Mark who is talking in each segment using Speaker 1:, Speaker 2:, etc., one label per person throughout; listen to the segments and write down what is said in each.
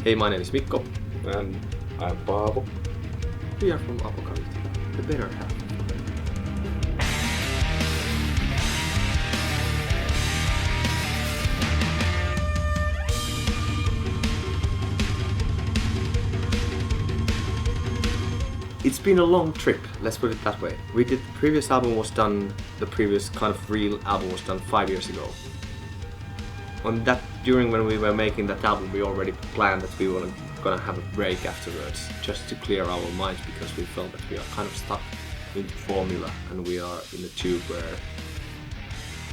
Speaker 1: Hey, my name is Mikko.
Speaker 2: And I'm Paavo.
Speaker 1: We are from Apocalyptica, the better half. It's been a long trip, let's put it that way. The previous album was done, the previous kind of real album was done 5 years ago. During when we were making that album, we already planned that we were gonna have a break afterwards, just to clear our minds, because we felt that we are kind of stuck in the formula and we are in a tube where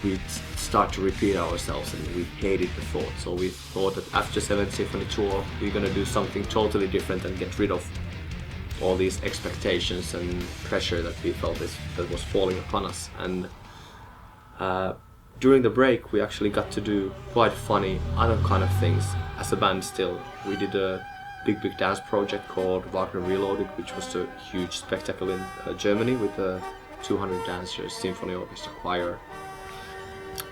Speaker 1: we start to repeat ourselves and we hated the thought. So we thought that after 7th Symphony Tour, we're gonna do something totally different and get rid of all these expectations and pressure that we felt that was falling upon us. And during the break we actually got to do quite funny other kind of things as a band still. We did a big dance project called Wagner Reloaded, which was a huge spectacle in Germany with 200 dancers, symphony orchestra, choir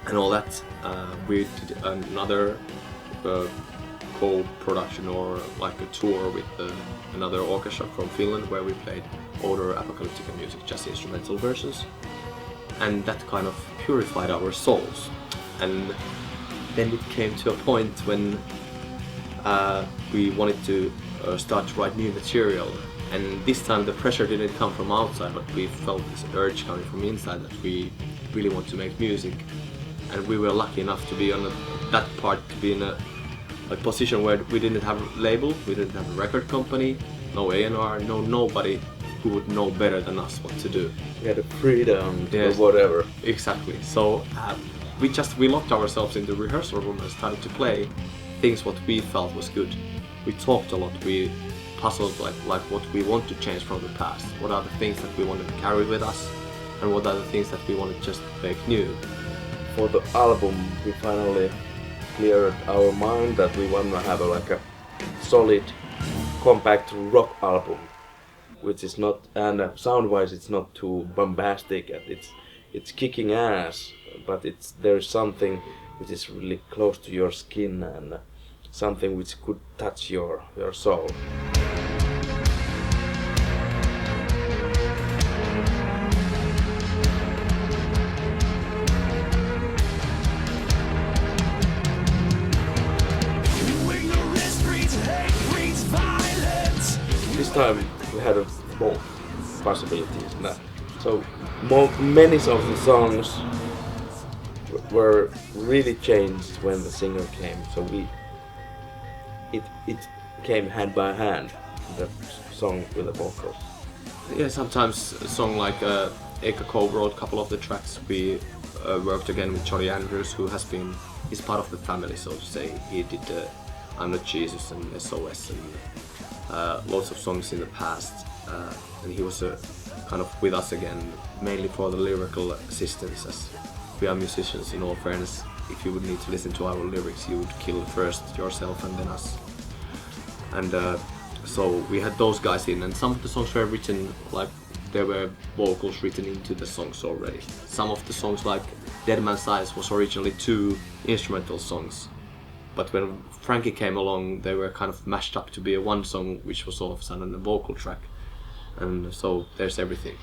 Speaker 1: and all that. We did another co-production or like a tour with another orchestra from Finland where we played older Apocalyptica music, just instrumental versions, and that kind of purified our souls. And then it came to a point when we wanted to start to write new material, and this time the pressure didn't come from outside, but we felt this urge coming from inside that we really want to make music. And we were lucky enough to be on that part, to be in a position where we didn't have a label, we didn't have a record company, no A&R, nobody who would know better than us what to do.
Speaker 2: We had the freedom to do whatever.
Speaker 1: Exactly. So we locked ourselves in the rehearsal room and started to play things what we felt was good. We talked a lot, we puzzled like what we want to change from the past, what are the things that we wanted to carry with us, and what are the things that we want to just make new.
Speaker 2: For the album, we finally cleared our mind that we want to have a solid, compact rock album, which is not, and sound-wise it's not too bombastic, and it's kicking ass, but there's something which is really close to your skin and something which could touch your soul. This time we had both possibilities. So many of the songs were really changed when the singer came. So it came hand by hand, the song with the vocals.
Speaker 1: Yeah, sometimes a song like Eka co-wrote a couple of the tracks. We worked again with Johnny Andrews, who he's part of the family, so to say. He did I'm Not Jesus and SOS and lots of songs in the past, and he was kind of with us again, mainly for the lyrical assistance, as we are musicians in all fairness. If you would need to listen to our lyrics, you would kill first yourself and then us. And so we had those guys in, and some of the songs were written, like there were vocals written into the songs already. Some of the songs, like Dead Man's Eyes, was originally 2 instrumental songs, but when Frankie came along, they were kind of mashed up to be a 1 song, which was all of a sudden a vocal track. And so there's everything.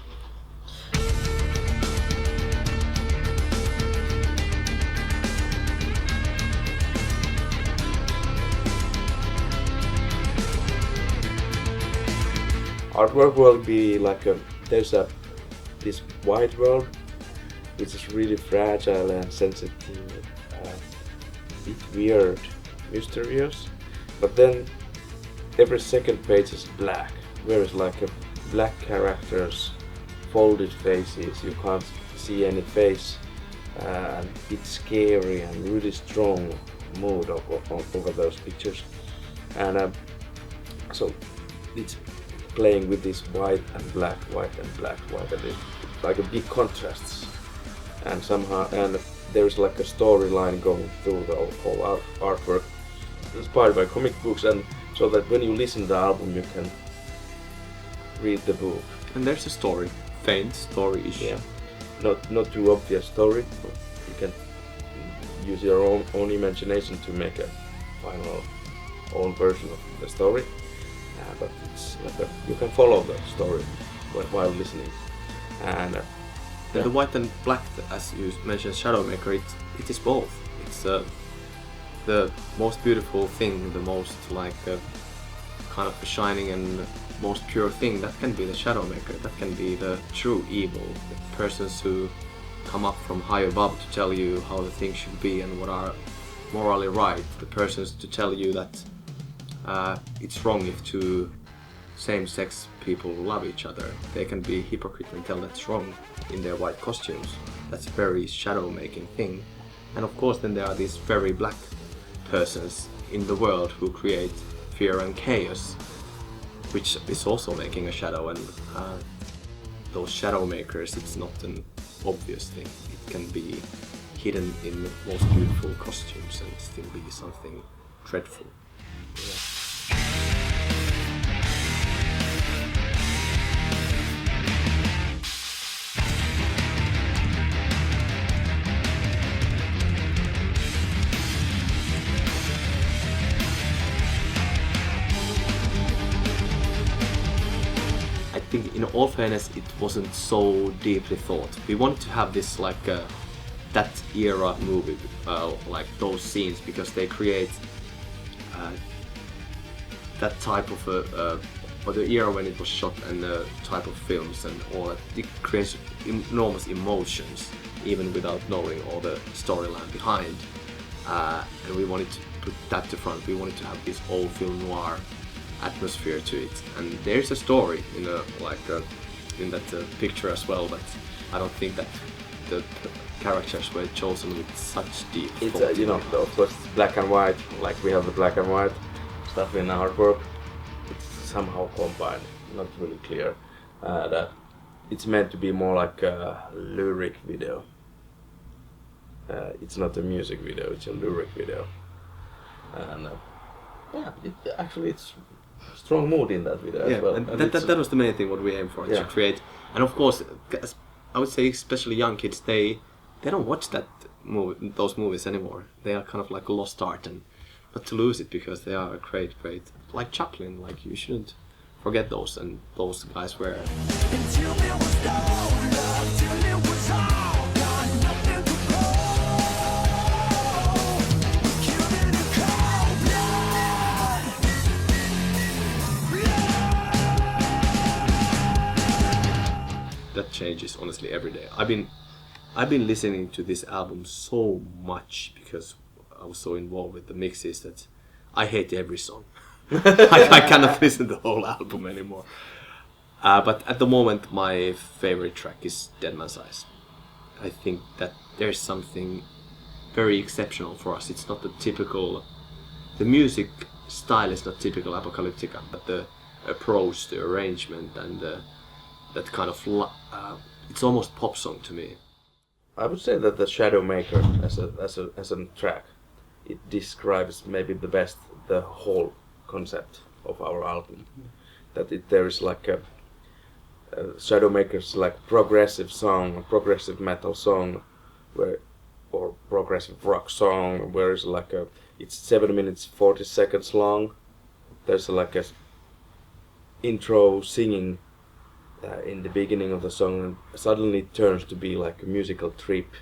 Speaker 2: Artwork will be like there's this white world which is really fragile and sensitive, a bit weird, mysterious, but then every second page is black, whereas like black characters, folded faces, you can't see any face, and it's scary and really strong mood over those pictures. And so it's playing with this white and black, white and black, white, and it's like a big contrasts, and there's like a storyline going through the whole artwork, inspired by comic books, and so that when you listen to the album you can read the book.
Speaker 1: And there's a story, faint story-ish.
Speaker 2: Yeah, not too obvious story, but you can use your own imagination to make a final own version of the story, but it's like you can follow the story while listening. And
Speaker 1: the white and black, as you mentioned, Shadowmaker, it is both. It's the most beautiful thing, the most like kind of shining and most pure thing. That can be the Shadowmaker. That can be the true evil, the persons who come up from high above to tell you how the things should be and what are morally right. The persons to tell you that it's wrong if two same-sex people love each other. They can be hypocrite and tell that's wrong in their white costumes. That's a very shadow-making thing. And of course then there are these very black persons in the world who create fear and chaos, which is also making a shadow. And those shadow makers, it's not an obvious thing. It can be hidden in the most beautiful costumes and still be something dreadful. Yeah. I think in all fairness it wasn't so deeply thought. We wanted to have this like that era movie, like those scenes, because they create that type of or the era when it was shot and the type of films and all that. It creates enormous emotions even without knowing all the storyline behind. And we wanted to put that to front. We wanted to have this old film noir atmosphere to it, and there's a story in in that picture as well, but I don't think that the characters were chosen with such deep thought.
Speaker 2: It's of course it's black and white, like we have the black and white stuff in our work. It's somehow combined, not really clear. That it's meant to be more like a lyric video. It's not a music video, it's a lyric video. And it's strong mood in that video as well.
Speaker 1: And that was the main thing what we aim for, to create. And of course, I would say especially young kids, they don't watch those movies anymore. They are kind of like a lost art, and not to lose it because they are great, like Chaplin. Like you shouldn't forget those, and those guys were. That changes honestly every day. I've been listening to this album so much because I was so involved with the mixes that I hate every song. I cannot listen to the whole album anymore. But at the moment, my favorite track is Dead Man's Eyes. I think that there's something very exceptional for us. It's not the typical. The music style is not typical Apocalyptica, but the approach, the arrangement, and that kind of it's almost pop song to me.
Speaker 2: I would say that the Shadowmaker as a track, it describes maybe the best the whole concept of our album. That there is like a Shadowmaker's like progressive song, progressive metal song, or progressive rock song, where it's like it's 7 minutes 40 seconds long. There's like a intro singing in the beginning of the song, and suddenly it turns to be like a musical trip,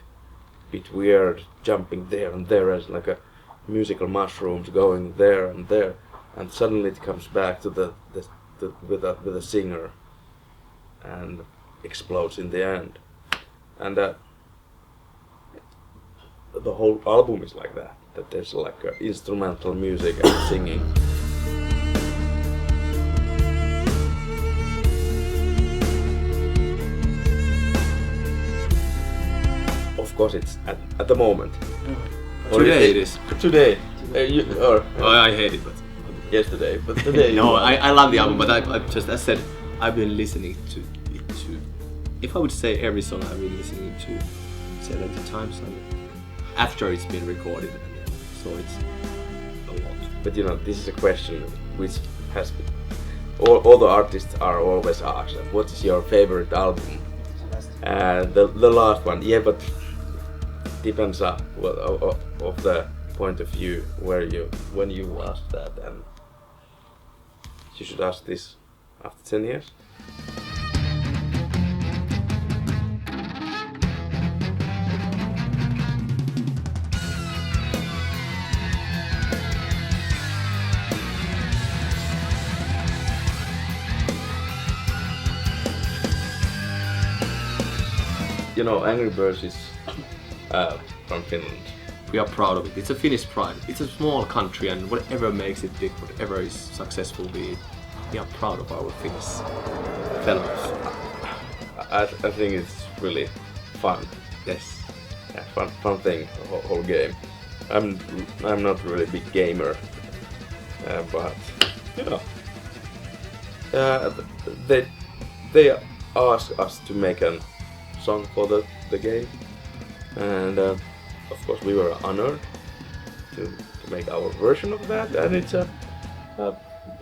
Speaker 2: bit weird, jumping there and there as like a musical mushrooms going there and there, and suddenly it comes back to with a singer and explodes in the end. And the whole album is like that there's like instrumental music and singing. Of course, it's at the moment.
Speaker 1: Today it is.
Speaker 2: Today.
Speaker 1: I hate it, but
Speaker 2: yesterday. But today.
Speaker 1: No, I love the album, but I just, as said, I've been listening to it if I would say every song I've been listening to 70 times after it's been recorded, so it's a lot.
Speaker 2: But this is a question which has been all the artists are always asked, what is your favorite album? The last one, but depends of the point of view when you ask that, and you should ask this after 10 years. You know, Angry Birds is from Finland.
Speaker 1: We are proud of it. It's a Finnish pride. It's a small country, and whatever makes it big, whatever is successful, we are proud of our Finnish fellows.
Speaker 2: I think it's really fun.
Speaker 1: Yes.
Speaker 2: Yeah, fun thing, the whole game. I'm not really a big gamer, but you know, they asked us to make a song for the game, and of course we were honored to make our version of that, and it's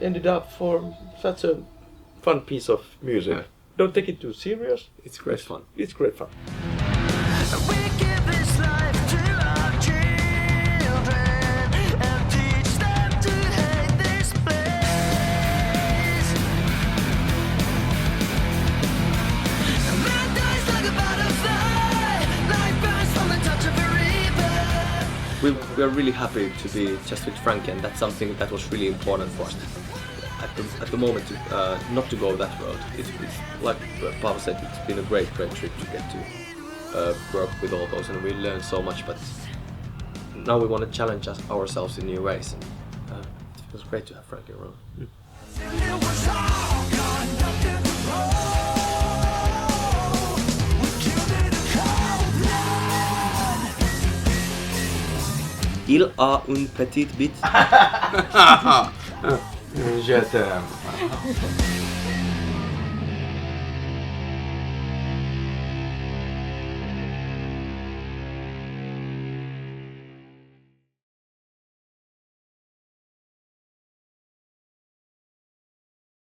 Speaker 2: ended up for such a fun piece of music.
Speaker 1: Yeah.
Speaker 2: Don't take it too serious.
Speaker 1: It's great fun.
Speaker 2: It's great fun.
Speaker 3: We give this life to our children and teach them to hate this place. A man dies like a butterfly, life burns from the touch of a reaper.
Speaker 1: We are really happy to be just with Frankie, and that's something that was really important for us at the moment not to go that road. It's like Paavo said, it's been a great trip to get to work with all those, and we learned so much, but now we want to challenge ourselves in new ways, and it feels great to have Frankie around.
Speaker 3: It was all gone, nothing wrong. We killed it in cold blood.
Speaker 1: Il a une petite bite.
Speaker 2: Je t'aime.